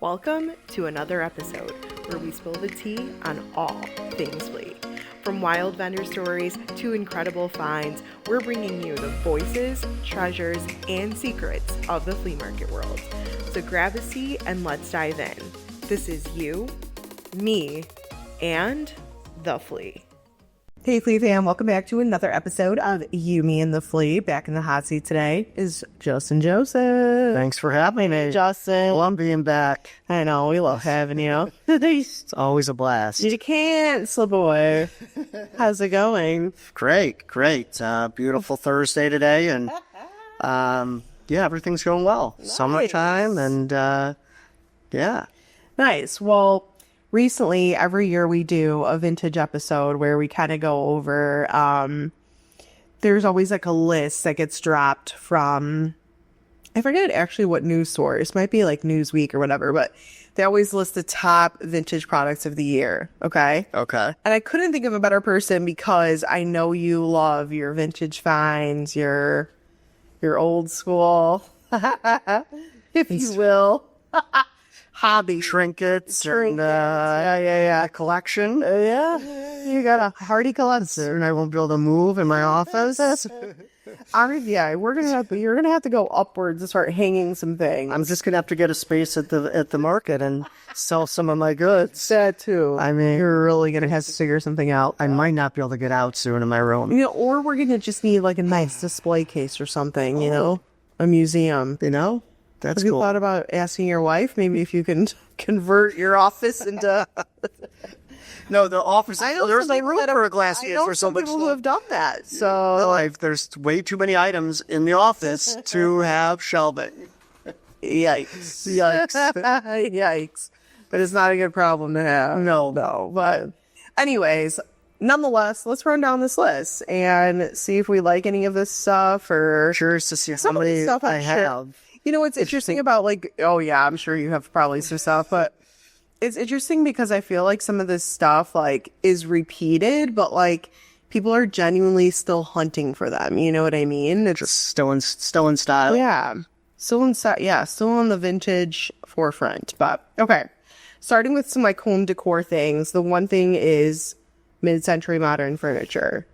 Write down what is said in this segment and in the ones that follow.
Welcome to another episode where we spill the tea on all things flea. From wild vendor stories to incredible finds, we're bringing you the voices, treasures, and secrets of the flea market world. So grab a seat and let's dive in. This is you, me, and the flea. Hey Flea fam, welcome back to another episode of You, Me, and the Flea. Back in the hot seat today is Justin Joseph. Thanks for having me, Justin. Well, I'm being back. I know, we love having you. It's always a blast. You can't slip away. How's it going? Great. Beautiful Thursday today, and yeah, everything's going well. Nice. Summertime, and yeah. Nice. Well, recently, every year we do a vintage episode where we kind of go over, there's always like a list that gets dropped from, I forget actually what news source, might be like Newsweek or whatever, but they always list the top vintage products of the year. Okay. Okay. And I couldn't think of a better person because I know you love your vintage finds, your old school, if you will. Hobby. Trinkets. And, yeah. Collection. Yeah. You got a hearty collection. And I won't be able to move in my office. Yeah, you're gonna have to go upwards and start hanging some things. I'm just gonna have to get a space at the market and sell some of my goods. That too. I mean, You're really gonna have to figure something out. I might not be able to get out soon in my room. You know, or we're gonna just need like a nice display case or something, you know? A museum. You know? That's Have you cool. thought about asking your wife maybe if you can convert your office into No, the office. I know There's some no people room that for a have- glass I case know or some something. people who have done that. So There's way too many items in the office to have shelving. yikes. Yikes. But it's not a good problem to have. No. But anyways, nonetheless, let's run down this list and see if we like any of this stuff or Curious to see how some of the many stuff I I'm sure. have. You know what's interesting about like, oh yeah, I'm sure you have probably some stuff, but it's interesting because I feel like some of this stuff like is repeated, but like people are genuinely still hunting for them. You know what I mean? It's Just still in style. yeah, still in still on the vintage forefront. But okay, starting with some like home decor things. The one thing is mid-century modern furniture,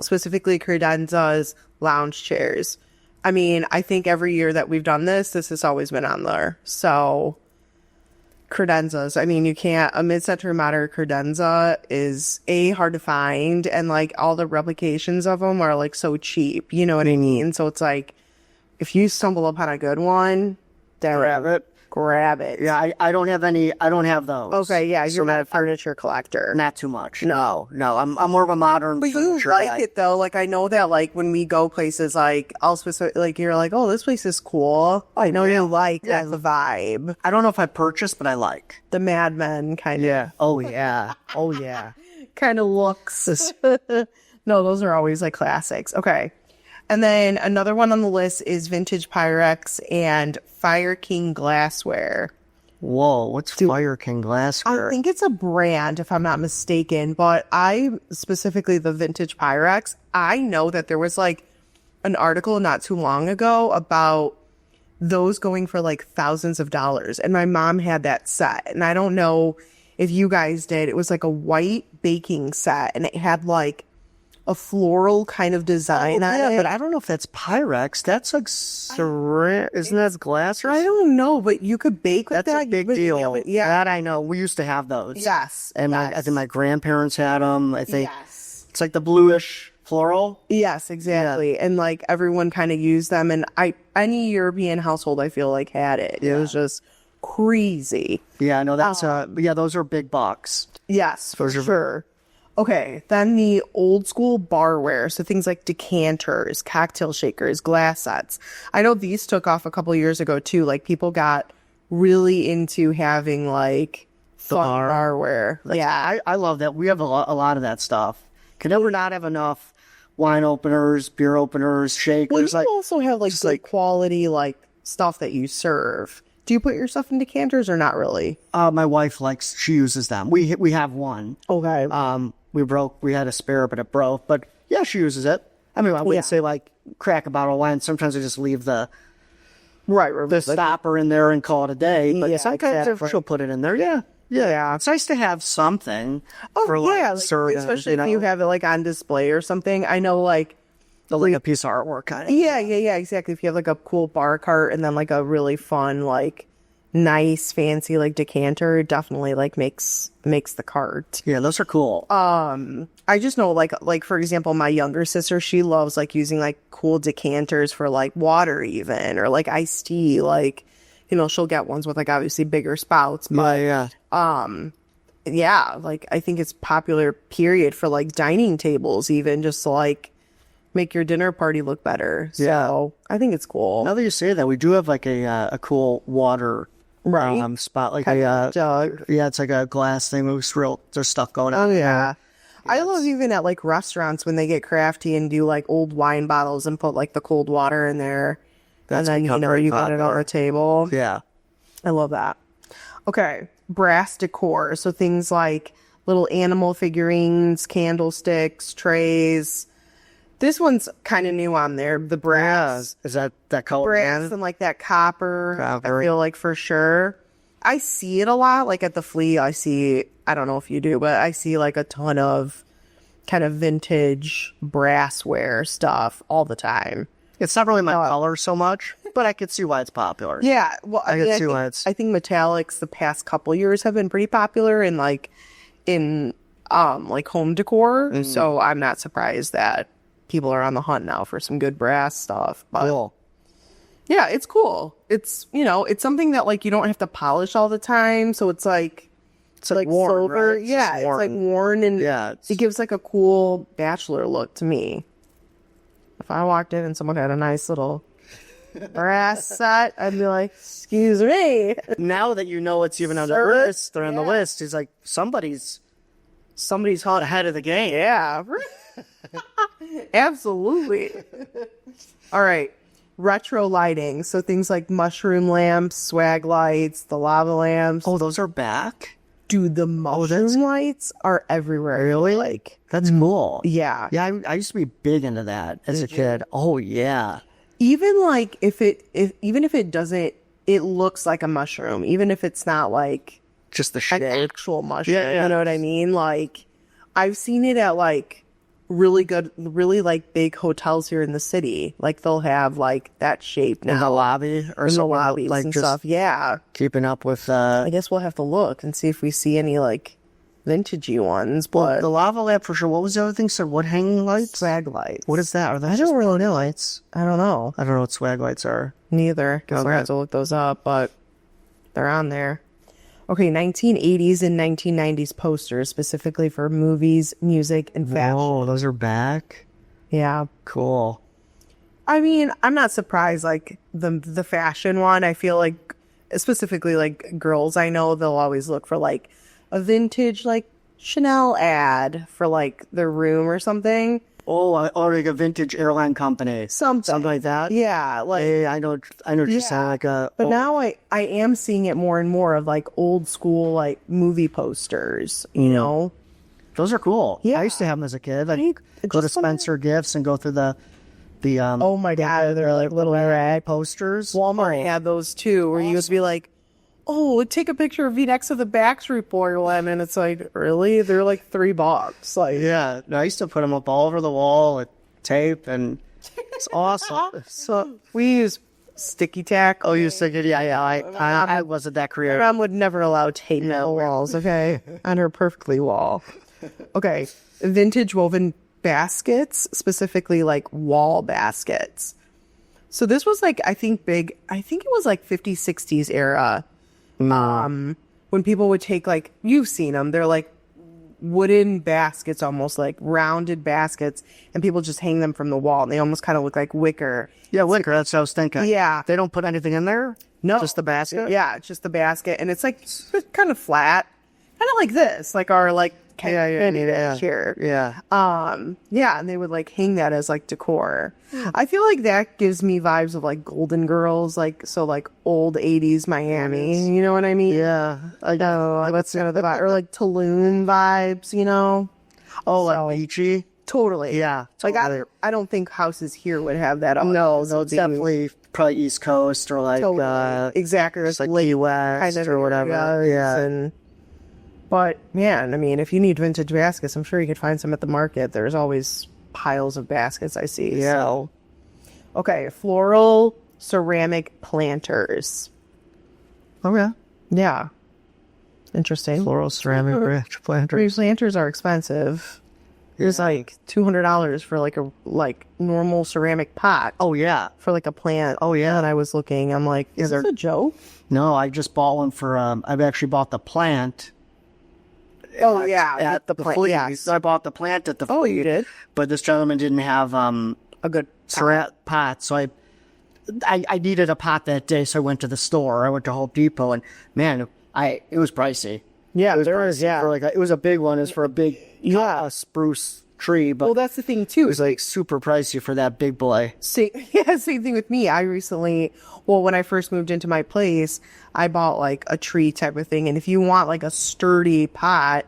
specifically credenzas, lounge chairs. I mean, I think every year that we've done this has always been on there. So credenzas, I mean, a mid-century modern credenza is hard to find, and like all the replications of them are like so cheap. You know what I mean? So it's like if you stumble upon a good one, grab it. Yeah, I don't have any. I don't have those. Okay, yeah, you're not a furniture collector. Not too much. No. I'm more of a modern. But you furniture like guy. it though. Like I know that like when we go places like like you're like, oh, this place is cool. I know you like that vibe. I don't know if I purchased, but I like. The Mad Men kind of Oh yeah. Oh yeah. kind of looks. No, those are always like classics. Okay. And then another one on the list is vintage Pyrex and Fire King glassware. Whoa, what's Fire King glassware? I think it's a brand, if I'm not mistaken, but specifically the vintage Pyrex, I know that there was like an article not too long ago about those going for like thousands of dollars. And my mom had that set. And I don't know if you guys did. It was like a white baking set and it had like a floral kind of design on it. But I don't know if that's Pyrex. That's like isn't that glass? I don't know, but you could bake with That's that. a big deal. Yeah. That I know. We used to have those. Yes. And I think my grandparents had them. I think Yes. it's like the bluish floral. Yes, exactly. And like everyone kind of used them, and any European household I feel like had it. It was just crazy. Yeah, no, that's yeah, those are big bucks. Yes, for sure. Okay, then the old school barware, so things like decanters, cocktail shakers, glass sets. I know these took off a couple years ago too. Like people got really into having like fun barware. Yeah, I love that. We have a lot of that stuff. Can never not have enough wine openers, beer openers, shakers. well, you also have like good quality like stuff that you serve. Do you put your stuff in decanters or not really? My wife she uses them. We have one. Okay. We had a spare, but it broke. But yeah, she uses it. I mean, I wouldn't say like crack a bottle of wine. Sometimes I just leave the Right. the stopper in there and call it a day. But Yeah, sometimes exactly. she'll put it in there. Yeah. Yeah. It's nice to have something. for Yeah, like, certain, especially if you have it like on display or something. I know, like, like a piece of artwork kind of. yeah, exactly. If you have like a cool bar cart and then like a really fun, like, nice, fancy like decanter, it definitely like makes the cart. Yeah, those are cool. I just know, like for example, my younger sister, she loves like using like cool decanters for like water even, or like iced tea. Like, you know, she'll get ones with like obviously bigger spouts, but yeah, like I think it's popular period for like dining tables, even just to like make your dinner party look better. So I think it's cool. Now that you say that, we do have like a cool water spot, like a jug. Yeah, it's like a glass thing. There's stuff going on. Oh yeah. I love even at like restaurants when they get crafty and do like old wine bottles and put like the cold water in there. And then, you know, you got it on a table. Yeah. I love that. Okay. Brass decor. So things like little animal figurines, candlesticks, trays. This one's kind of new on there. The brass. Is that color? Brass and like that copper. I feel like for sure. I see it a lot. Like at the flea, I don't know if you do, but I see like a ton of kind of vintage brassware stuff all the time. It's not really my color so much, but I could see why it's popular. Yeah. Well, I can see why it's... I think metallics the past couple years have been pretty popular in like home decor. Mm-hmm. So I'm not surprised that people are on the hunt now for some good brass stuff. But cool. Yeah, it's cool. It's, you know, it's something that like you don't have to polish all the time. So it's like worn, silver. Right? Yeah, it's like worn, and it gives like a cool bachelor look to me. If I walked in and someone had a nice little brass set, I'd be like, excuse me. Now that you know it's even on the list, they're on the list. It's like somebody's hot ahead of the game. Yeah. Absolutely. All right. Retro lighting. So things like mushroom lamps, swag lights, the lava lamps. Oh, those are back? Dude, the mushroom lights are everywhere. Really? Like, that's cool. Yeah. Yeah, I used to be big into that as a kid. Oh, yeah. Even like even if it doesn't, it looks like a mushroom. Even if it's not like just the shape. An actual mushroom. Yeah. You know what I mean? Like, I've seen it at like really like big hotels here in the city. Like they'll have like that shape now. In the lobby or in the somewhere, lobbies like and just stuff. Yeah. Keeping up with I guess we'll have to look and see if we see any like vintagey ones. But the lava lamp for sure. What was the other thing? So what, hanging lights? Swag lights. What is that? Are I don't really know. Lights? I don't know. I don't know what swag lights are. Neither. Guess we'll have to look those up, but they're on there. Okay, 1980s and 1990s posters specifically for movies, music, and fashion. Oh, those are back? Yeah. Cool. I mean, I'm not surprised. Like the fashion one, I feel like specifically like girls I know, they'll always look for like a vintage like Chanel ad for like their room or something. Oh, or like a vintage airline company. Something like that. Yeah. Like, hey, I know you sound like a... But now I am seeing it more and more of like old school like movie posters, you know? Those are cool. Yeah. I used to have them as a kid. I'd go to Spencer Gifts and go through the oh my God, they're like little rag posters. Walmart had those too, where you used to be like, oh, take a picture of me next to the Backstreet Boy one, and it's like, really? They're like $3. Like, yeah, no, I used to put them up all over the wall with tape, and it's awesome. So we use sticky tack. Oh, you stick it? Yeah. I wasn't that creative. My mom would never allow tape on the walls. Okay, on her perfectly wall. Okay, vintage woven baskets, specifically like wall baskets. So this was like, I think it was like 50s, 60s era. When people would take like, you've seen them, they're like wooden baskets, almost like rounded baskets, and people just hang them from the wall, and they almost kind of look like wicker. Yeah, wicker, that's what I was thinking. Yeah. They don't put anything in there? No. Just the basket? Yeah, it's just the basket, and it's like kind of flat, kind of like this, like our like here. Yeah. Yeah, and they would like hang that as like decor. I feel like that gives me vibes of like Golden Girls, like so like old 80s Miami, you know what I mean? Yeah. I know, like what's another vibe, or like Tulum vibes, you know? Oh, like beachy? Totally. Yeah. Like I don't think houses here would have that. No, it's definitely probably East Coast or like exactly, like Key West kind of or whatever. areas. But man, I mean, if you need vintage baskets, I'm sure you could find some at the market. There's always piles of baskets I see. Yeah. So. Okay, floral ceramic planters. Okay. Yeah. Interesting. Floral ceramic planters. Planters are expensive. It's like $200 for like a normal ceramic pot. Oh yeah. For like a plant. Oh yeah. And I was looking, I'm like, is this a joke? No, I just bought one for I've actually bought the plant. Oh yeah, at the plant. flea. Yeah. So I bought the plant at the Oh, flea, you did? but this gentleman didn't have A good ceramic pot, so I needed a pot that day, so I went to the store. I went to Home Depot, and man, it was pricey. Yeah, It was there pricey is, yeah. for it was a big one. It's for a big spruce tree, but Well, that's the thing too. it was like super pricey for that big boy. Same thing with me. I recently, when I first moved into my place, I bought like a tree type of thing. And if you want like a sturdy pot,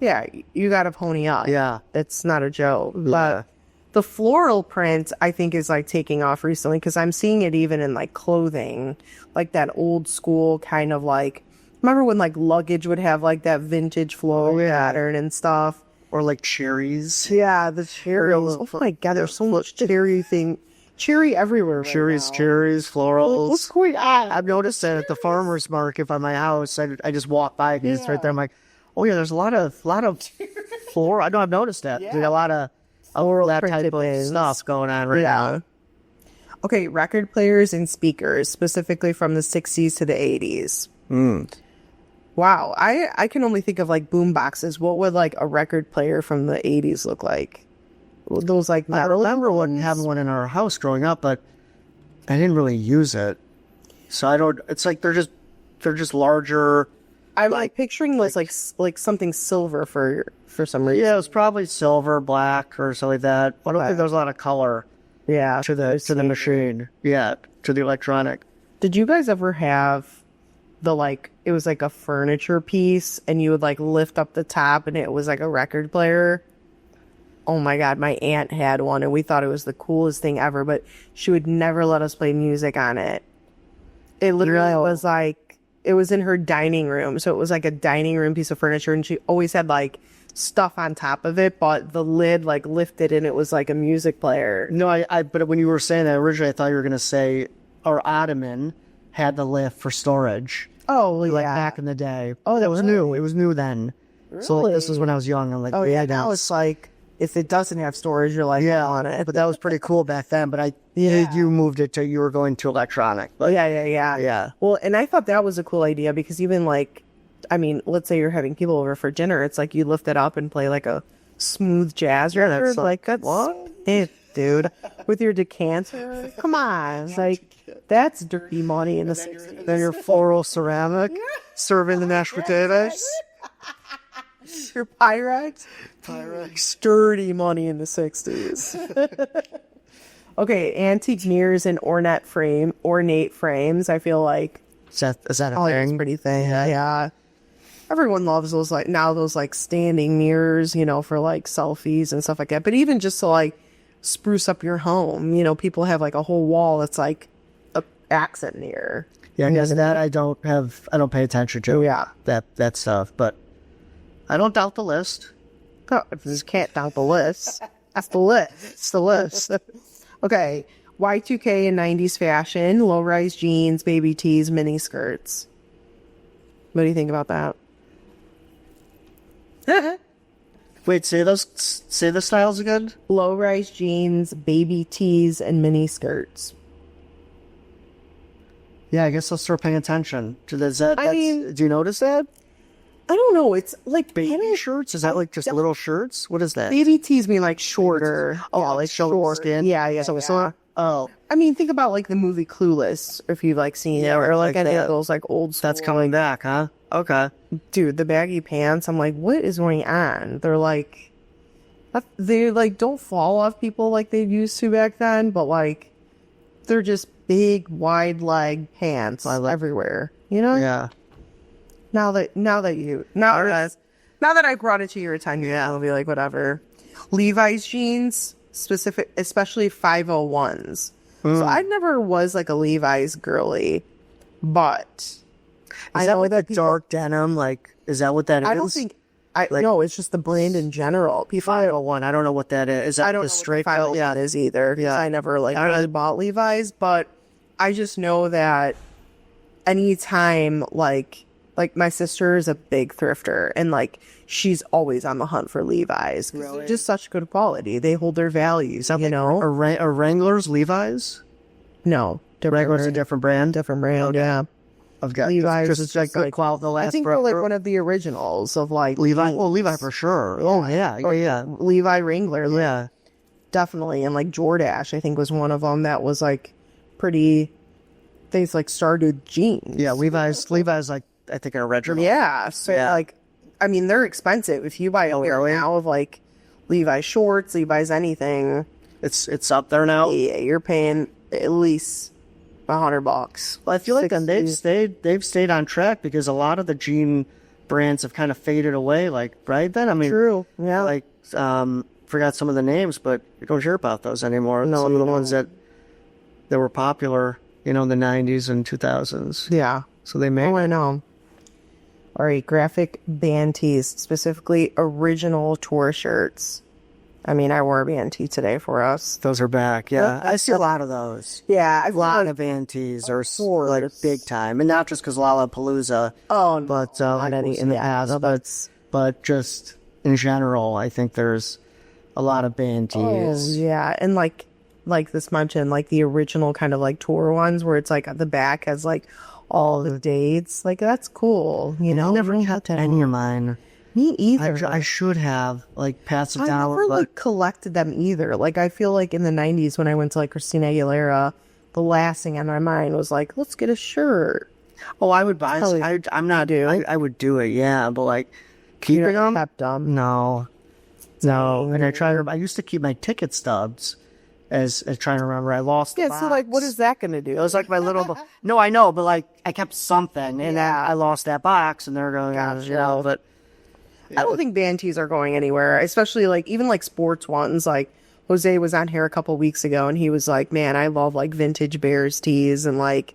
yeah, you got to pony up. Yeah. It's not a joke. But the floral print, I think, is like taking off recently because I'm seeing it even in like clothing, like that old school kind of like, remember when like luggage would have like that vintage floral pattern and stuff? Or like cherries. Yeah, the cherries. Oh my God, there's so much cherry everywhere. Right Cherries, now. florals. What's going on? I've noticed that at the farmer's market by my house. I just walk by and it's right there. I'm like, oh yeah, there's a lot of floral. I know I've noticed that. There's a lot of that type of stuff going on right now. Okay, record players and speakers, specifically from the 60s to the 80s. Wow, I can only think of like boom boxes. What would like a record player from the 80s look like? Those like I remember having one in our house growing up, but I didn't really use it. So I don't. It's like they're just larger. I'm like picturing this like something silver for some reason. Yeah, it was probably silver, black, or something like that. I don't think there was a lot of color. Yeah, to the machine. Yeah, to the electronic. Did you guys ever have it was like a furniture piece and you would like lift up the top and it was like a record player? Oh my God, my aunt had one and we thought it was the coolest thing ever, but she would never let us play music on it. It literally was like, it was in her dining room. So it was like a dining room piece of furniture and she always had like stuff on top of it, but the lid like lifted and it was like a music player. No, but when you were saying that originally, I thought you were going to say our ottoman had the lift for storage. Oh, like back in the day. Oh, that was new. It was new then. Really? So this was when I was young. I'm like, oh yeah, now it's like, if it doesn't have storage, you're like, on it. But that was pretty cool back then. But you moved it to, you were going to electronic. But yeah. Well, and I thought that was a cool idea because even like, I mean, let's say you're having people over for dinner. It's like you lift it up and play like a smooth jazz record. That's like, what? Dude, with your decanter. Come on. Like, that's dirty money in the 60s. Then your floral ceramic serving the mashed potatoes. Your Pyrex. Sturdy money in the 60s. Okay, antique mirrors and ornate frames. I feel like is that a thing? It's a pretty thing. Yeah. Everyone loves those those standing mirrors, for like selfies and stuff like that. But even just to like spruce up your home, people have like a whole wall that's like a accent mirror. Yeah, because that I don't pay attention to. Yeah. That stuff, but I don't doubt the list. Oh, I just can't doubt the list. That's the list. It's the list. Okay. Y2K and 90s fashion, low-rise jeans, baby tees, mini skirts. What do you think about that? Wait, say the styles again? Low-rise jeans, baby tees, and mini skirts. Yeah, I guess I'll start paying attention to this. Do you notice that? I don't know. It's like baby shirts. Is that like just little shirts? What is that? Baby tees mean like shorter. Oh, like short skin. Yeah. So it's not. Oh, I mean, think about like the movie Clueless, if you've like seen it, or like any of those like old school. That's coming back, huh? Okay. Dude, the baggy pants. I'm like, what is going on? They're like don't fall off people like they used to back then, but like they're just big, wide leg pants everywhere. Yeah. Now that I brought it to your attention, I'll be like, whatever. Levi's jeans, especially 501s. So I never was like a Levi's girly, but Is that like that dark denim? Like, is that what that is? I don't think. No, it's just the brand in general. P501. I don't know what that is. Is that I don't the know straight what belt? P501 is either. Yeah, I never like really bought Levi's, but I just know that anytime like my sister is a big thrifter, and like she's always on the hunt for Levi's. Really? They're just such good quality. They hold their values. Something, you know, are Wranglers Levi's? no, Wranglers a different brand. different brand. Yeah. I've got Levi's just is like just good like, quality. The last I think they're like one of the originals of like Levi. Oh, Levi for sure. Oh yeah, yeah. Levi Wrangler. Yeah. Definitely. And like Jordache, I think, was one of them that was like pretty. They like started jeans. Yeah, Levi's like I think are original. Yeah. So like, I mean, they're expensive. If you buy a pair now of like Levi's shorts, Levi's anything, it's up there now. yeah, you're paying at least $100. Well, I feel like they've stayed on track because a lot of the jean brands have kind of faded away. Like right then, I mean, True. Yeah. like forgot some of the names, but you don't hear about those anymore. No, Some of the ones that were popular, in the 90s and 2000s. Yeah. So they made. Oh, I know. All right, graphic band tees, specifically original tour shirts. I mean, I wore a band tee today for us. Those are back. Yeah, I see a lot of those. Yeah, A lot of band tees are like big time, and not just because Lollapalooza. Oh, no, but not any in the past, but just in general, I think there's a lot of band tees. Oh, yeah, and like this mentioned, like the original kind of like tour ones where it's like at the back has like all the dates. Like that's cool, I never had any of mine. Me either. I should have passed it I down. never like collected them either. Like I feel like in the 90s when I went to like Christina Aguilera, the last thing on my mind was like, let's get a shirt. Oh, I would buy. I'm not. I would do it. Yeah, but like keeping them. Kept them. No. And I used to keep my ticket stubs. As trying to remember, I lost. Yeah. The So like, what is that going to do? It was like my little. No, I know, but like I kept something, and I lost that box, and they're going on. But I don't think band tees are going anywhere, especially like even like sports ones. Like Jose was on here a couple weeks ago and he was like, man, I love like vintage Bears tees and like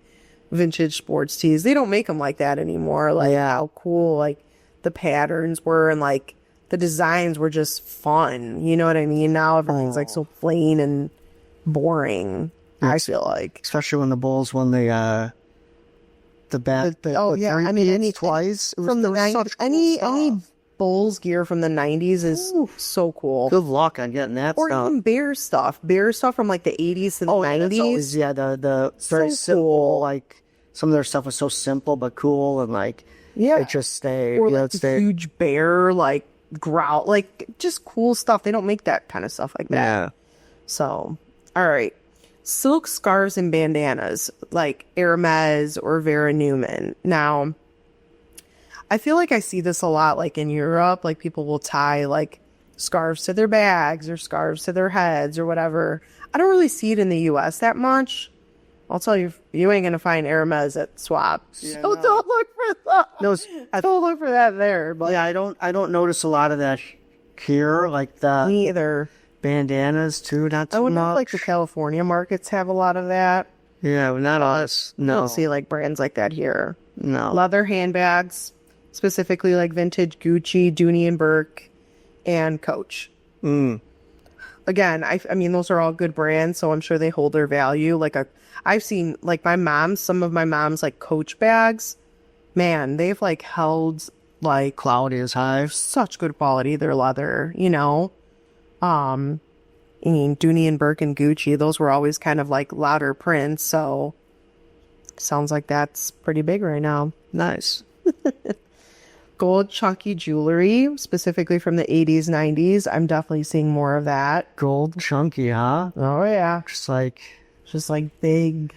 vintage sports tees. They don't make them like that anymore. Like how cool like the patterns were and like the designs were just fun. You know what I mean? Now everything's like so plain and boring. I feel like, especially when the Bulls won the bat. I mean, twice from the 90s, any Bulls gear from the 90s is so cool. Good luck on getting that or stuff. Even Bear stuff from like the 80s to the 90s. Always, the very simple. Cool. Like some of their stuff was so simple but cool, and like it just stayed. Or like the huge bear, like growl, like just cool stuff. They don't make that kind of stuff like that. Yeah. So, all right. Silk scarves and bandanas like Hermes or Vera Newman. Now, I feel like I see this a lot like in Europe. Like people will tie like scarves to their bags or scarves to their heads or whatever. I don't really see it in the U.S. that much. I'll tell you, you ain't going to find Hermes at Swap. Yeah, so don't look for that. No, don't look for that there. But yeah, I don't notice a lot of that here. Like the me either. Bandanas too, not too I would much. like the California markets have a lot of that. Yeah, not us. No. I don't see like brands like that here. No. Leather handbags, specifically like vintage Gucci, Dooney and Burke, and Coach. Again, I mean, those are all good brands, so I'm sure they hold their value. Like I've seen like some of my mom's like Coach bags, man, they've like held like quality is high. Such good quality, their leather, I mean, Dooney and Burke and Gucci, those were always kind of like louder prints, so sounds like that's pretty big right now. Nice. Gold chunky jewelry, specifically from the 80s, 90s. I'm definitely seeing more of that. Gold chunky, huh? Oh, yeah. Just like big.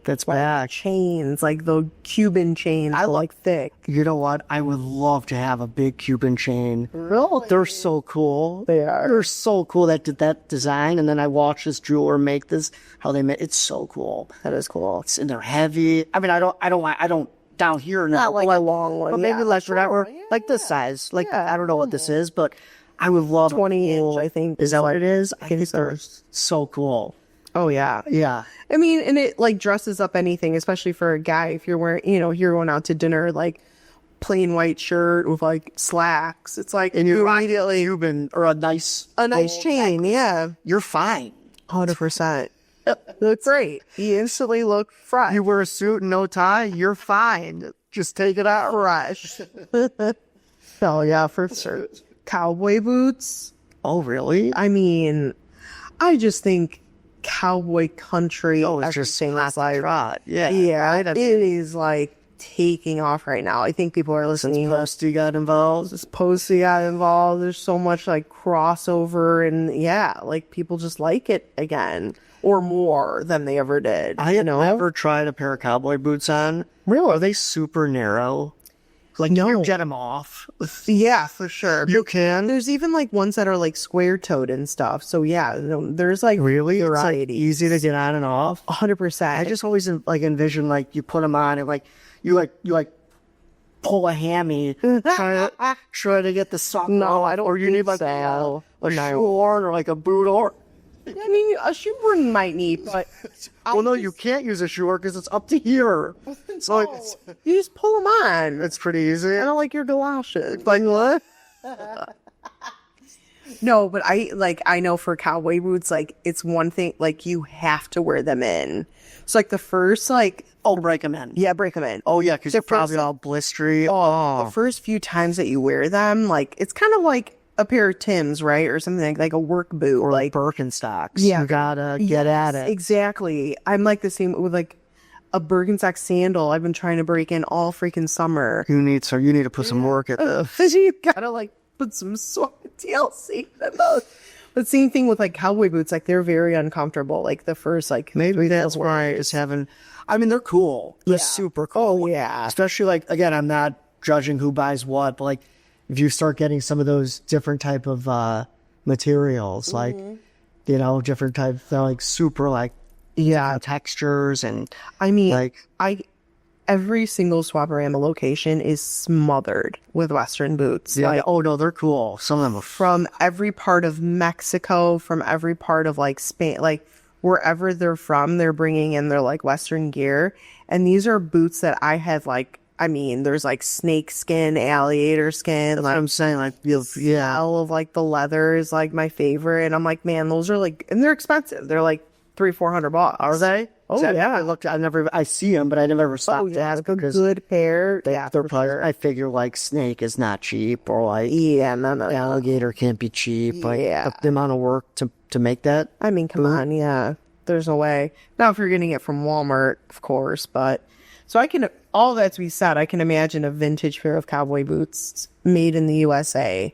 That's back. Chains, like the Cuban chains, like thick. You know what? I would love to have a big Cuban chain. Really? They're so cool. They are. They're so cool that did that design, and then I watched this jeweler make this. How they made it's so cool. That is cool. And they're heavy. I mean, I don't down here now. Not like a long one, but maybe less or like this size. Like I don't know what this is, but I would love 20 inch. I think is that what it is? I think they're so cool. Oh, yeah. Yeah. I mean, and it like dresses up anything, especially for a guy. If you're wearing, you're going out to dinner, like plain white shirt with like slacks. It's like, And you're immediately Cuban or a nice chain. Yeah. You're fine. 100%. Look great. You instantly look fresh. You wear a suit and no tie, you're fine. Just take it out. Fresh. Oh, yeah, for sure. Cowboy boots. Oh, really? I mean, I just think cowboy country. Oh, it's just like, yeah. Yeah, it is like taking off right now. I think people are listening. Posty got involved. Posty got involved. There's so much like crossover, and yeah, like people just like it again or more than they ever did. I had never tried a pair of cowboy boots on. Really? Are they super narrow? Like, no. You get them off. Yeah, for sure. You can. There's even like ones that are like square-toed and stuff. So yeah, there's like really variety. It's like easy to get on and off. 100%. I just always like envision like you put them on and like you pull a hammy try to get the sock. No, I don't. Or you need like a shoehorn or like a boot or. I mean, a shoehorn might need, but well, no, you can't use a shoehorn because it's up to here. So you just pull them on. It's pretty easy. I don't like your galoshes. Like what? No, but I know for cowboy boots, like it's one thing, like you have to wear them in. So like the first break them in. Yeah, break them in. Oh yeah, because they're probably all blistery. Oh, the first few times that you wear them, like it's kind of like a pair of Timbs, right? Or something like a work boot. Or like Birkenstocks. Yeah. You gotta get at it. Exactly. I'm like the same with like a Birkenstock sandal. I've been trying to break in all freaking summer. You need to put some work in this. You gotta like put some sort of TLC in those. But same thing with like cowboy boots. Like they're very uncomfortable. Like the first maybe that's why it's having. I mean, they're cool. They're super cool. Oh yeah. Especially like again, I'm not judging who buys what, but like. If you start getting some of those different type of materials, like, different types, they're like super like, textures. And I mean, every single Swap-O-Rama location is smothered with Western boots. Yeah. Oh no, they're cool. Some of them are from every part of Mexico, from every part of like Spain, like wherever they're from, they're bringing in their like Western gear. And these are boots that I have like, I mean, there's like snake skin, alligator skin. That's what I'm saying. Like, all of like the leather is like my favorite. And I'm like, man, those are like, and they're expensive. They're like $300-400. Are they? Oh yeah. I see them, but I never stopped. Oh yeah, it's a good pair. They're probably, sure. I figure like snake is not cheap, or like alligator can't be cheap. Like the amount of work to make that. I mean, come on, yeah. There's no way. Now, if you're getting it from Walmart, of course, but. So all that to be said, I can imagine a vintage pair of cowboy boots made in the USA,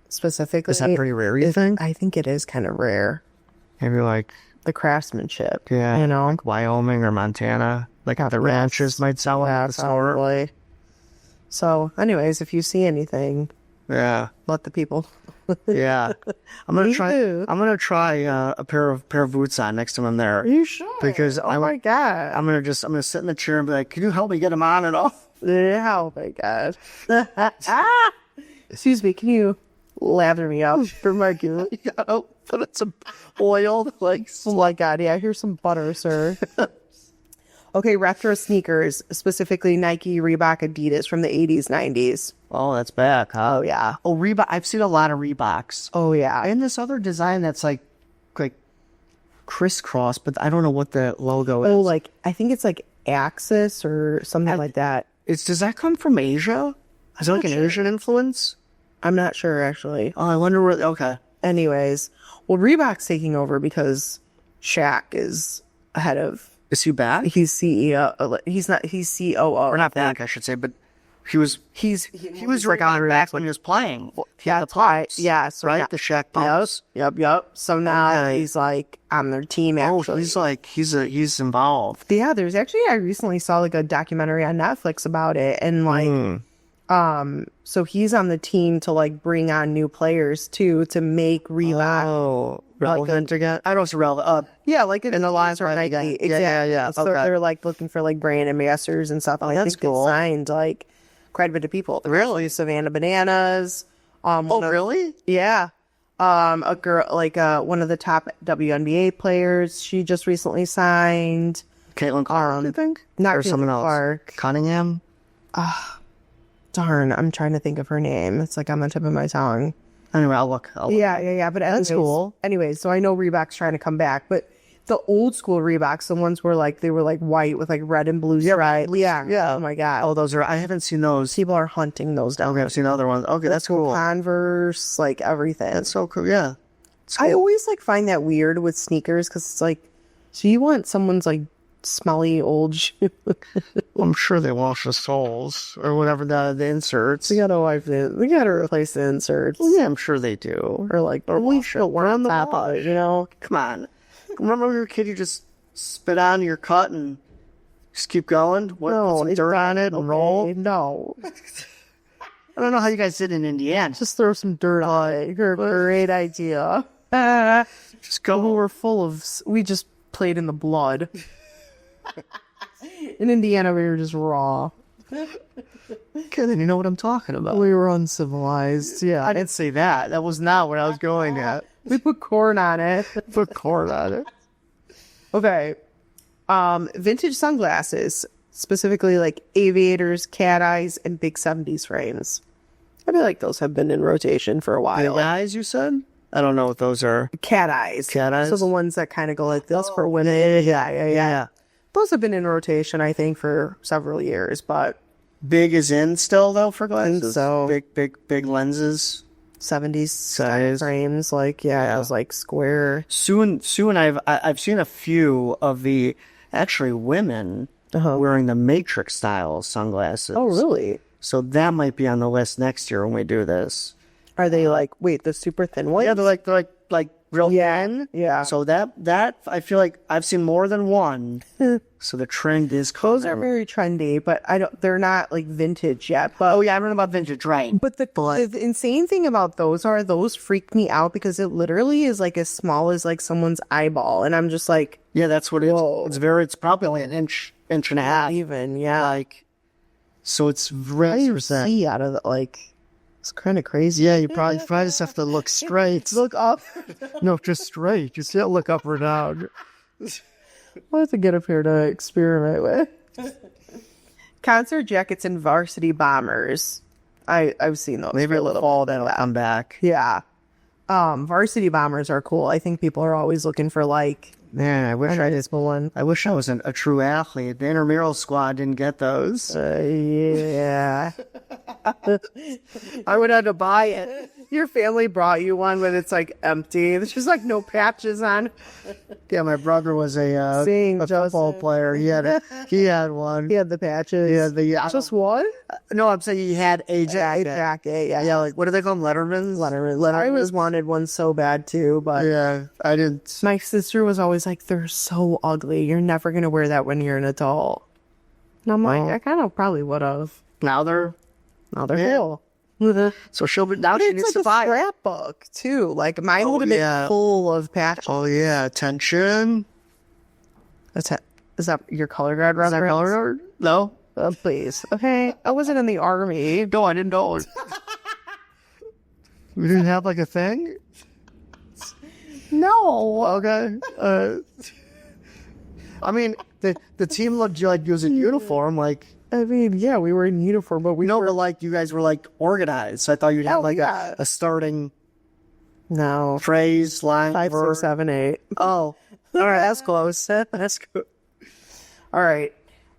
specifically. Is that pretty rare, you think? I think it is kind of rare. Maybe like the craftsmanship. Yeah. Like Wyoming or Montana. Like how the ranchers might sell it at the store. Probably. So, anyways, if you see anything, let the people. Yeah, I'm gonna try a pair of boots on next time I'm there. You should, because my god, I'm gonna sit in the chair and be like, "Can you help me get them on and off?" Yeah, oh my god. Excuse me, can you lather me up for my good? Put in some oil, like. Oh my god, yeah. Here's some butter, sir. Okay, retro sneakers, specifically Nike, Reebok, Adidas from the 80s, 90s. Oh, that's back, huh? Oh, yeah. Oh, Reebok. I've seen a lot of Reeboks. Oh, yeah. And this other design that's like crisscross, but I don't know what the logo is. Oh, like, I think it's like Axis or something like that. Does that come from Asia? Is it like an Asian influence? I'm not sure, actually. Oh, I wonder where. Okay. Anyways, well, Reebok's taking over because Shaq is ahead of. Is he back? He's CEO. He's COO. Or not back, I should say, but he was like on back when he was playing. Yeah, that's right. Yeah, so right. The Shaq pumps. Yep. So now he's like on their team. Actually, he's involved. Yeah, there's actually I recently saw like a documentary on Netflix about it, and like, so he's on the team to like bring on new players too to make Reebok. Oh. Relevant again? I don't know. Relevant. Yeah, like in the lines right Nike. Exactly. Yeah. So they're like looking for like brand ambassadors and stuff. Oh, that's cool. They signed like quite a bit of people. Really? Savannah Bananas. Really? Yeah. A girl, like one of the top WNBA players, she just recently signed. Caitlin Clark, I think? Not or someone else. Clark. Cunningham? Darn, I'm trying to think of her name. It's like on the tip of my tongue. Anyway, I'll look. Yeah. But that's cool. Anyways, so I know Reebok's trying to come back, but the old school Reeboks, the ones where like they were like white with like red and blue stripes. Yeah. Oh my god. Oh, those are. I haven't seen those. People are hunting those down. Okay, I've seen other ones. Okay, that's cool. Converse, like everything. That's so cool. Yeah. Cool. I always like find that weird with sneakers because it's like, so you want someone's like smelly old shoe. I'm sure they wash the soles or whatever the inserts. We gotta wipe it. We gotta replace the inserts. Well, yeah, I'm sure they do. Or like, or we should wear on the top of it, you know? Come on. Remember when you were a kid, you just spit on your cut and just keep going? Some dirt on it and roll? No. I don't know how you guys did in Indiana. Just throw some dirt on it. Great idea. Just go. We were full of, we just played in the blood. In Indiana, we were just raw. Okay, then you know what I'm talking about. We were uncivilized, yeah. I didn't say that. That was not what I was going at. We put corn on it. Okay. Vintage sunglasses, specifically like aviators, cat eyes, and big 70s frames. I feel like those have been in rotation for a while. The eyes, you said? I don't know what those are. Cat eyes. Cat eyes? So the ones that kind of go like this for women. Yeah. Those have been in rotation, I think, for several years, but... Big is in still, though, for glasses? So... Big lenses? 70s size frames, like, yeah, it was like square. Sue and I've seen a few of the, actually, women wearing the Matrix style sunglasses. Oh, really? So that might be on the list next year when we do this. Are they like, wait, the super thin ones? Yeah, they're like real thin. Yeah. So that I feel like I've seen more than one. So the trend is coming. Those are very trendy, but they're not like vintage yet. But I don't know about vintage, right? But the insane thing about those freak me out because it literally is like as small as like someone's eyeball, and I'm just like, yeah, that's what it is. It's probably only an inch and a half, even, yeah. Like, so it's really see out of like. It's kind of crazy. Yeah, you probably just have to look straight. Look up. No, just straight. Just look up or down. We'll have to get up here to experiment with. Concert jackets and varsity bombers. I've seen those. Maybe a little fall that'll come back. Yeah. Varsity bombers are cool. I think people are always looking for like... Man, I wish I wish I was a true athlete. The intramural squad didn't get those. Yeah. I would have to buy it. Your family brought you one, but it's like empty. There's just like no patches on. Yeah, my brother was a football player. He had one. He had the patches. Yeah, just one? No, I'm saying he had a jacket. Yeah, like what do they call them? Letterman's. I always wanted one so bad too, but yeah, I didn't. My sister was always like, "They're so ugly. You're never gonna wear that when you're an adult." And I'm like, I kind of probably would have. Now they're cool. So she needs to buy a scrapbook too. Like mine would have been full of patches. Oh yeah, attention. Is that your color guard reference? Is that color guard? No. Please. Okay. I wasn't in the army. No, I didn't know. We didn't have like a thing? No. Okay. I mean, the team looked like you was in uniform, like. I mean, yeah, we were in uniform, but but like you guys were like organized. So I thought you'd have a starting phrase, line, 5, 6, 7, 8. Oh, all right, that's close. That's good. All right.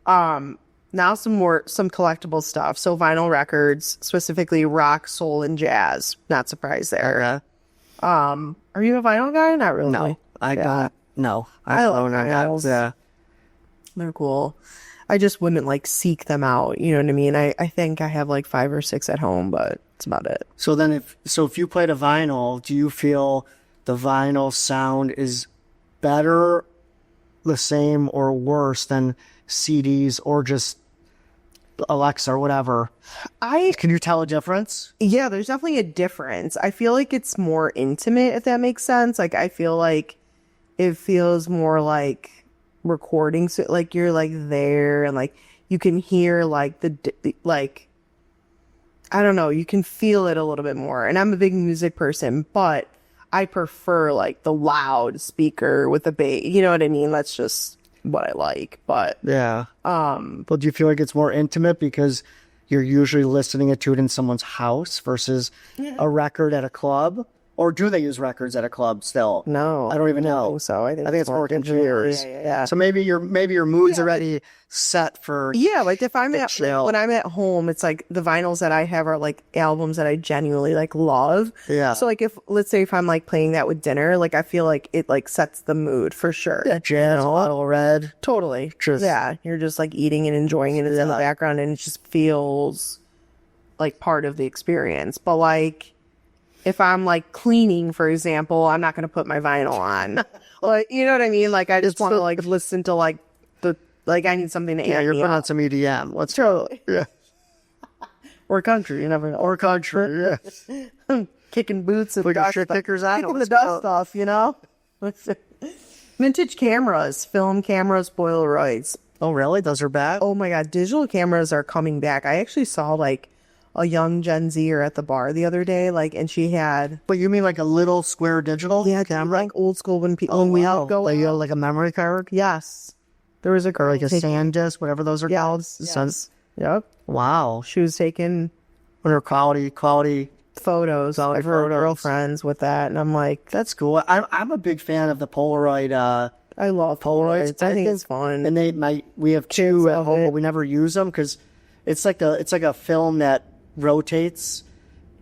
Now some collectible stuff. So vinyl records, specifically rock, soul, and jazz. Not surprised there. Are you a vinyl guy? Not really. No, I love vinyls. Yeah, they're cool. I just wouldn't like seek them out. You know what I mean? I think I have like 5 or 6 at home, but that's about it. So then if you played a vinyl, do you feel the vinyl sound is better, the same, or worse than CDs or just Alexa or whatever? Can you tell a difference? Yeah, there's definitely a difference. I feel like it's more intimate, if that makes sense. Like I feel like it feels more like recording, so like you're like there and like you can hear like the like I don't know, you can feel it a little bit more. And I'm a big music person, but I prefer like the loud speaker with the bass. You know what I mean? That's just what I like. But yeah. But do you feel like it's more intimate because you're usually listening to it in someone's house versus a record at a club? Or do they use records at a club still? No, I don't even know. So I think it's more engineers. Yeah. So maybe your mood's already set for like if I'm when I'm at home, it's like the vinyls that I have are like albums that I genuinely like love. Yeah. So like if let's say if I'm like playing that with dinner, like I feel like it like sets the mood for sure. Yeah, jazz, bottle red. Totally. Yeah, you're just like eating and enjoying it in the background, and it just feels like part of the experience. But like if I'm like cleaning, for example, I'm not going to put my vinyl on. Like, you know what I mean? Like I just want to like listen to like I need something to you're putting on some EDM. Let's totally. Yeah. Or country, you never know. Or country, yeah. Kicking boots and put your shit kickers on. Kicking the dust off, you know? Vintage cameras, film cameras, Polaroids. Oh, really? Those are back? Oh my God, digital cameras are coming back. I actually saw like a young Gen Zer at the bar the other day, like, and she had. But you mean like a little square digital camera? Like old school when people. Oh, wow. Go like a memory card? Yes. There was a girl. Or like a SanDisk, whatever those are called. Yes. Yep. Wow. She was taking. What are quality photos of her girlfriends with that, and I'm like, that's cool. I'm a big fan of the Polaroid. I love Polaroids. I think it's fun. And we have two at home, but we never use them because it's like a film that rotates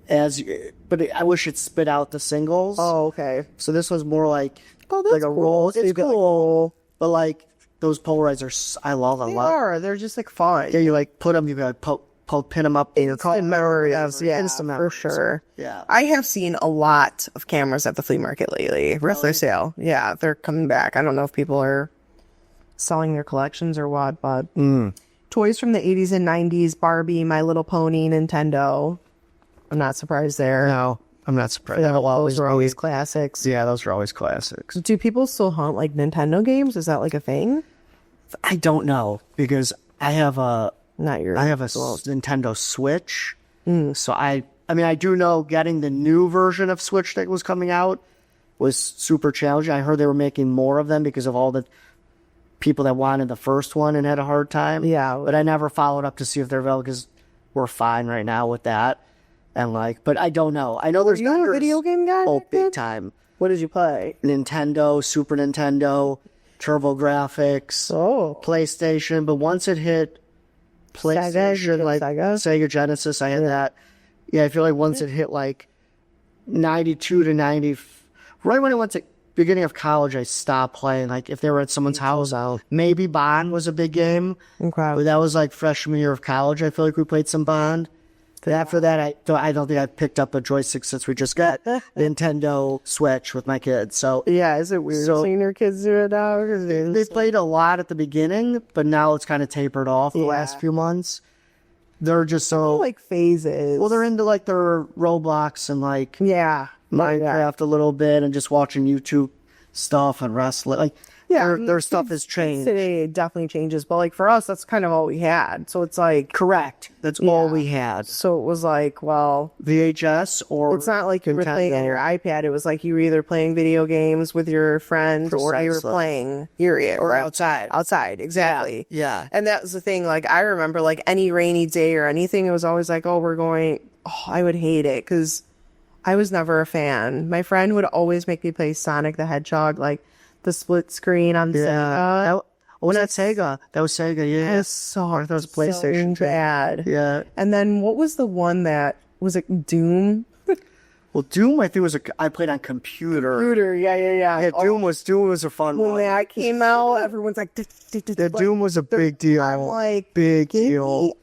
but I wish it spit out the singles. Oh, okay. So this was more like like a roll. It's cool, but like those Polaroids I love them a lot. They're just like fun. Yeah, you like put them, you gotta pin them up in your car. Memories, yeah, for sure. Yeah, I have seen a lot of cameras at the flea market lately. Regular sale, yeah, they're coming back. I don't know if people are selling their collections or what, but toys from the 80s and 90s: Barbie, My Little Pony, Nintendo. I'm not surprised there. No, I'm not surprised. Those are always classics. Yeah, those are always classics. Do people still hunt like Nintendo games? Is that like a thing? I don't know because I have a Nintendo Switch. So I do know getting the new version of Switch that was coming out was super challenging. I heard they were making more of them because of all the people that wanted the first one and had a hard time. Yeah. But I never followed up to see if they're available because we're fine right now with that. And but I don't know. I know there's a video game guy? Oh, big time. What did you play? Nintendo, Super Nintendo, TurboGrafx, PlayStation. But once it hit PlayStation, Sega Genesis, I had that. Yeah, I feel like once it hit like 92 to 90, right when it went to beginning of college, I stopped playing. Like if they were at someone's house, maybe Bond was a big game. Okay. But that was like freshman year of college. I feel like we played some Bond. But after that, I don't think I picked up a joystick since we just got Nintendo Switch with my kids. So yeah, is it weird seeing your kids do it now? They played a lot at the beginning, but now it's kind of tapered off the last few months. They're just so like phases. Well, they're into like their Roblox and like Minecraft a little bit, and just watching YouTube stuff and wrestling. Like their stuff has changed. Today it definitely changes, but like for us, that's kind of all we had. So it's like correct. That's all we had. So it was like, well, VHS or it's not like you were playing on your iPad. It was like you were either playing video games with your friends or you were playing or outside. Outside, exactly. Yeah. And that was the thing. Like I remember, like any rainy day or anything, it was always like, oh, we're going. Oh, I would hate it because I was never a fan. My friend would always make me play Sonic the Hedgehog, like the split screen on Sega. Not Sega. That was Sega, yeah. That was PlayStation. So bad. Yeah. And then what was the one that, was it Doom? Well, Doom, I think I played on computer. Yeah. Doom was a fun one. When that came out, everyone's like... Doom was a big deal. I'm like... Big deal.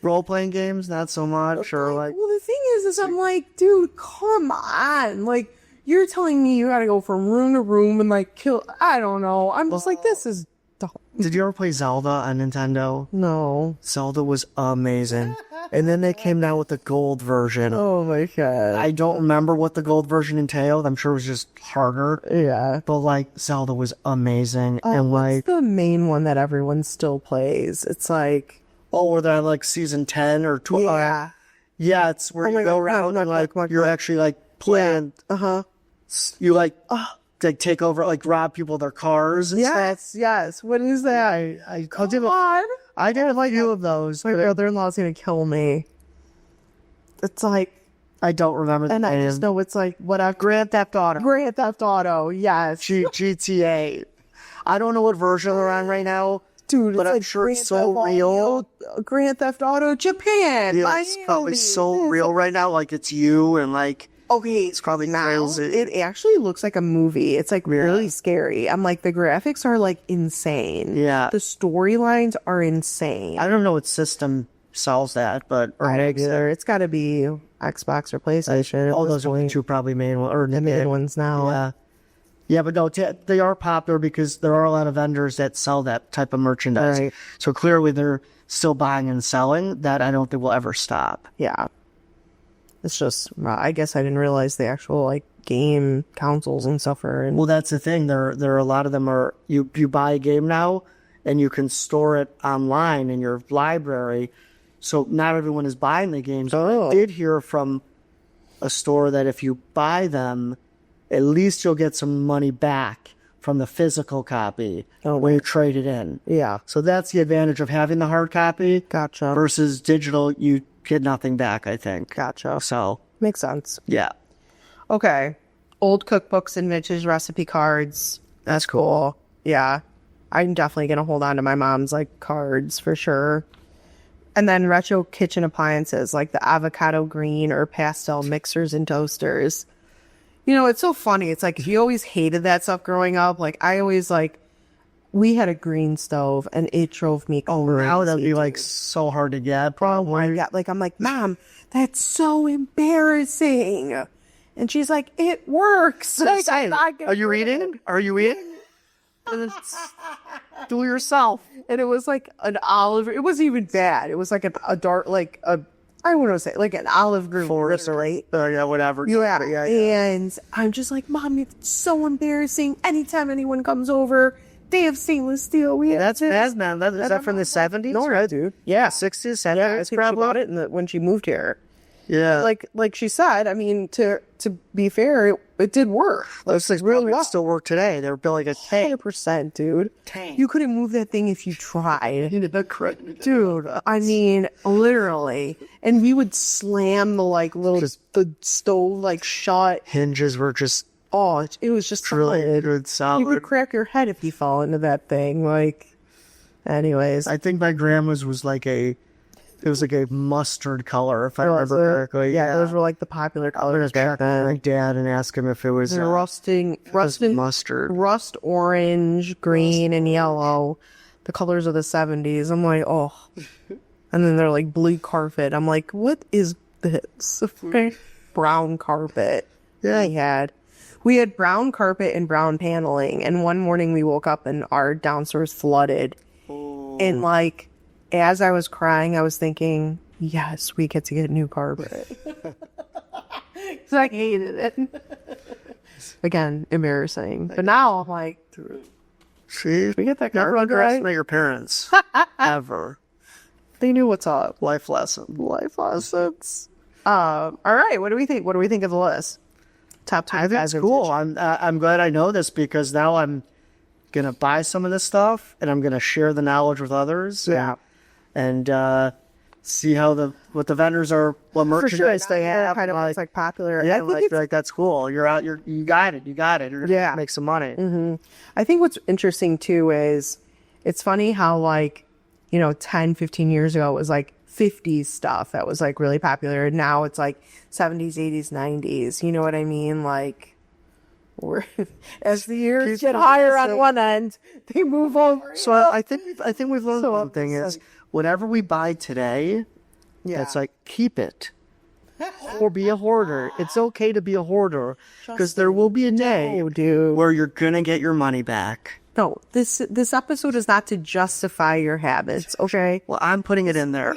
Role-playing games, not so much. Or like... Well, the thing is I'm like, dude, come on. Like... You're telling me you gotta go from room to room and like kill... I don't know. I'm just like, this is dumb. Did you ever play Zelda on Nintendo? No. Zelda was amazing. And then they came down with the gold version. Oh my God. I don't remember what the gold version entailed. I'm sure it was just harder. Yeah. But like, Zelda was amazing. And like... What's the main one that everyone still plays? It's like... Oh, were they like season 10 or 12? Yeah, it's where you go around and like you're actually like playing. You like take over, like rob people of their cars. And stuff. Yes. What is that? I didn't like two of those. My brother-in-law's gonna kill me. It's like I don't remember the and name. I just know it's like whatever. Grand Theft Auto. Grand Theft Auto, yes. GTA. I don't know what version they're on right now. Dude, but it's I'm like sure it's so real. Grand Theft Auto Japan. Yeah, it's probably so real right now. Like it's you and like okay, it's probably now it actually looks like a movie. It's like really scary. I'm like the graphics are like insane. Yeah, the storylines are insane. I don't know what system sells that, but it's got to be Xbox or PlayStation. All those are the two probably main or the main ones now. Yeah. Yeah, but no, they are popular because there are a lot of vendors that sell that type of merchandise. Right. So clearly they're still buying and selling. That I don't think will ever stop. Yeah. It's just, I guess I didn't realize the actual like game consoles and stuff are. Well, that's the thing. There are a lot of them are you buy a game now and you can store it online in your library. So not everyone is buying the games. I did hear from a store that if you buy them, at least you'll get some money back from the physical copy when you trade it in. Yeah. So that's the advantage of having the hard copy. Gotcha. Versus digital, you get nothing back, I think. Gotcha. So. Makes sense. Yeah. Okay. Old cookbooks and vintage recipe cards. That's cool. Yeah. I'm definitely going to hold on to my mom's like cards for sure. And then retro kitchen appliances like the avocado green or pastel mixers and toasters. You know, it's so funny. It's like, you always hated that stuff growing up. Like, I always, like, we had a green stove, and it drove me crazy. Now that'd be, like, so hard to get, probably. Yeah, like, I'm like, Mom, that's so embarrassing. And she's like, it works. Like, are you eating? Are you eating? Do it yourself. And it was, like, an olive. It wasn't even bad. It was, like, a dark, like, I want to say, like an olive green right? Yeah, whatever. Yeah. And I'm just like, Mom, it's so embarrassing. Anytime anyone comes over, they have stainless steel. That's bad, man. Is that from the 70s? No, dude. Yeah. 60s, 70s? Yeah, I think she bought it when she moved here. Yeah. Like she said, I mean, to be fair, it did work. Those things really well. Still work today. They're building a tank. 100%, dude. Tank. You couldn't move that thing if you tried. Dude, I mean, literally. And we would slam the stove like shut. Hinges were just. Oh, it was just really good solid. You would crack your head if you fall into that thing. Like, anyways. I think my grandma's was like a mustard color, if I remember correctly. Yeah, those were like the popular colors back then. My dad and ask him if it was mustard, rust orange, green, and yellow, the colors of the 70s. I'm like, oh. And then they're like blue carpet. I'm like, what is this? Brown carpet. Yeah, we had brown carpet and brown paneling. And one morning we woke up and our downstairs flooded. Oh. And like, as I was crying, I was thinking, yes, we get to get new carpet. So I hated it. Again, embarrassing. But now I'm like, see, we get that never carpet underestimate right? your parents. Ever. They knew what's up. Life lessons. All right, what do we think? What do we think of the list? Top 10. I think it's cool. I'm glad I know this because now I'm gonna buy some of this stuff and I'm gonna share the knowledge with others. Yeah. And see how what the vendors are, what merchandise they have. Kind of like popular. Yeah, like that's cool. You're out. You got it. You're gonna make some money. Mm-hmm. I think what's interesting too is it's funny how 10, 15 years ago it was like 50s stuff that was like really popular. Now it's like 70s, 80s, 90s. You know what I mean? Like as the years get higher on one end, they move over. So I think we've learned one thing is whatever we buy today, it's like keep it or be a hoarder. It's okay to be a hoarder because there will be a day where you're gonna get your money back. No, this episode is not to justify your habits, okay? Well, I'm putting it in there.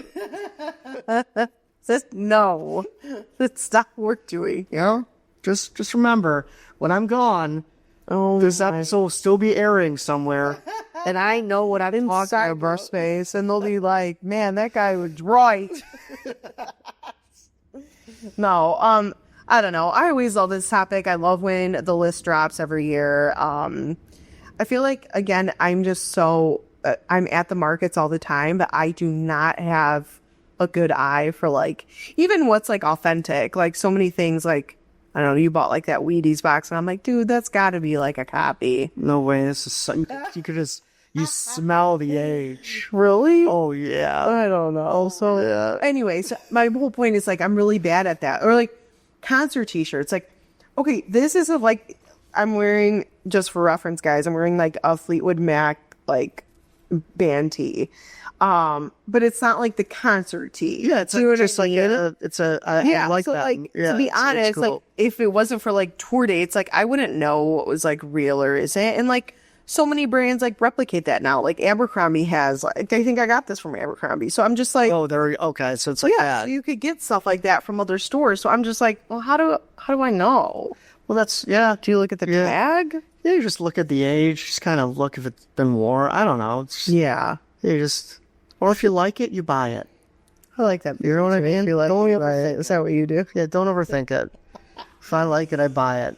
No, that's not what we're doing. You know, just remember when I'm gone. This episode will still be airing somewhere, and I know what I'm talking about. Cyberspace, and they'll be like, "Man, that guy was right." No, I don't know. I always love this topic. I love when the list drops every year. I feel like, again, I'm just so, I'm at the markets all the time, but I do not have a good eye for like, even what's like authentic. Like so many things like, I don't know, you bought like that Wheaties box and I'm like, dude, that's gotta be like a copy. No way. This is so, you could just, you smell the age. Really? Oh, yeah. I don't know. So, anyways, my whole point is like, I'm really bad at that. Or like concert t-shirts. Like, okay, this is a, like, I'm wearing, just for reference, guys, I'm wearing like a Fleetwood Mac, like, band tee. But it's not like the concert tee. Yeah, it's just like, I like so that. Like, yeah, to be honest, cool. like, if it wasn't for like tour dates, like, I wouldn't know what was like real or isn't. And like, so many brands like replicate that now. Like Abercrombie has, like, I think I got this from Abercrombie. So I'm just like, oh, there. Okay, so it's like that. so you could get stuff like that from other stores. So I'm just like, well, how do I know? Well, that's Do you look at the tag? Yeah, you just look at the age, just kind of look if it's been worn. I don't know. It's, Yeah, you just, or if you like it, you buy it. I like that. You know what I mean? Like, Don't is that what you do? Yeah, don't overthink it. If I like it, I buy it.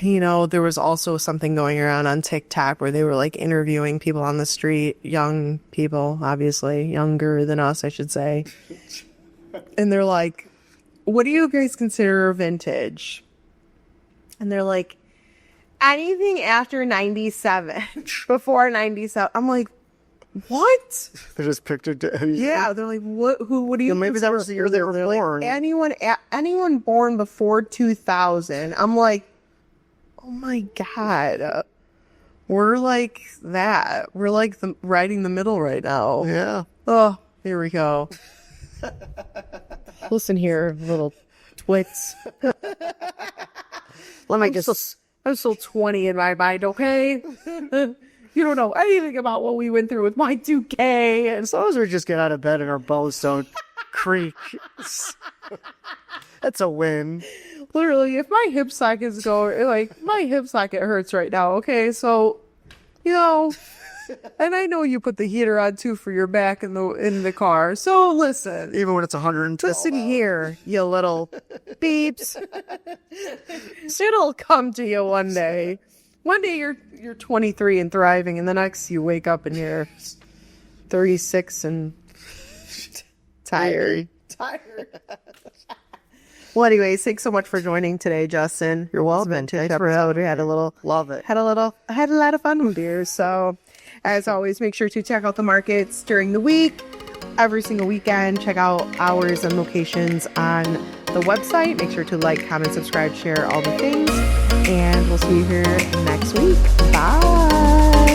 You know, there was also something going around on TikTok where they were like interviewing people on the street, young people, obviously younger than us, I should say. And they're like, what do you guys consider vintage? And they're like, anything after 97, before 97. I'm like, what? They just picked it. Yeah, they're like, what do you maybe that was the year they were born. Like, anyone born before 2000. I'm like, oh my God. We're like that. We're like riding the middle right now. Yeah. Oh, here we go. Listen here, little twits. I'm still 20 in my mind, okay? You don't know anything about what we went through with my 2K. And As long as we just get out of bed and our bones don't creak, that's a win. literally, if my hip socket's going, like, my hip socket hurts right now, okay? So, you know, and I know you put the heater on too for your back in the car. So listen. Even when it's 112. Listen here, you little beeps. It'll come to you one day. One day you're 23 and thriving, and the next you wake up and you're 36 and tired. Well, anyways, thanks so much for joining today, Justin. You're welcome. Thanks for having me. Love it. I had a lot of fun with you. So, as always, make sure to check out the markets during the week, every single weekend. Check out hours and locations on the website. Make sure to like, comment, subscribe, share all the things. And we'll see you here next week. Bye.